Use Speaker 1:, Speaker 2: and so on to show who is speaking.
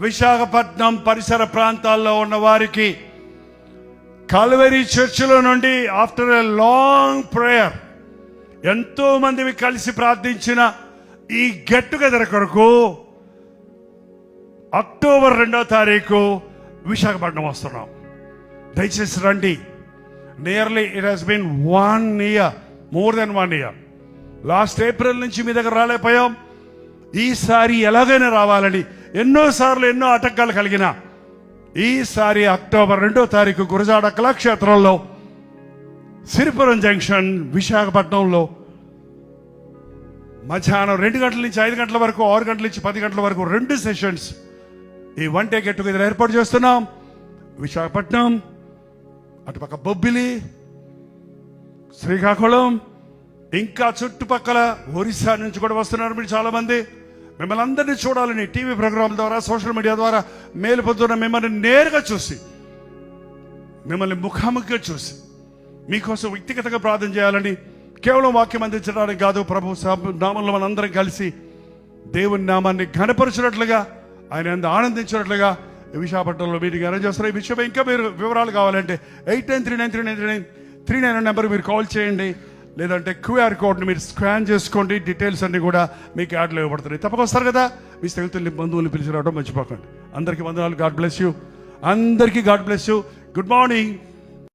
Speaker 1: విశాఖపట్నం పరిసర ప్రాంతాల్లో ఉన్న వారికి కల్వరీ చర్చిలో నుండి ఆఫ్టర్ ఎ లాంగ్ ప్రేయర్ ఎంతో మంది కలిసి ప్రార్థించిన ఈ గెట్ టుగెదర్ కొరకు అక్టోబర్ 2వ తారీఖు విశాఖపట్నం వస్తున్నాం. దయచేసి రండి. Nearly it has been 1 year, more than 1 year. Last April నుంచి మీ దగ్గర రాలేకపోయాం. ఈసారి ఎలాగైనా రావాలని ఎన్నోసార్లు ఎన్నో ఆటంకాలు కలిగిన ఈసారి అక్టోబర్ 2వ తారీఖు గురజాడ కళాక్షేత్రంలో సిరిపురం జంక్షన్ విశాఖపట్నంలో మధ్యాహ్నం 2 గంటల నుంచి 5 గంటల వరకు, 6 గంటల నుంచి 10 గంటల వరకు 2 సెషన్స్ ఈ వన్ డే గెట్ టుగెదర్ ఏర్పాటు చేస్తున్నాం. విశాఖపట్నం, అటుపక్క బొబ్బిలి, శ్రీకాకుళం, ఇంకా చుట్టుపక్కల ఒరిస్సా నుంచి కూడా వస్తున్నారు మీరు చాలా మంది. మిమ్మల్ని అందరినీ చూడాలని టీవీ ప్రోగ్రాం ద్వారా, సోషల్ మీడియా ద్వారా మేలు పొందుతున్న మిమ్మల్ని నేరుగా చూసి, మిమ్మల్ని ముఖాముఖిగా చూసి మీకోసం వ్యక్తిగతంగా ప్రార్థన చేయాలని, కేవలం వాక్యం అందించడానికి కాదు, ప్రభు నామంలో మనందరం కలిసి దేవుని నామాన్ని ఘనపరచినట్లుగా, ఆయన ఆనందించినట్లుగా విశాఖపట్నంలో మీటింగ్ అరేంజ్ చేస్తారు. ఈ విషయం ఇంకా మీరు వివరాలు కావాలంటే 89393939 నెంబర్ మీరు కాల్ చేయండి, లేదంటే QR కోడ్ని మీరు స్కాన్ చేసుకోండి. డీటెయిల్స్ అన్ని కూడా మీకు యాడ్లో ఇవ్వబడుతున్నాయి. తప్పక వస్తారు కదా, మీ స్నేహితుల్ని బంధువుల్ని పిలిచి రావడం మర్చిపోకండి. అందరికీ వందనాలు. God bless you. అందరికీ God bless you. Good morning.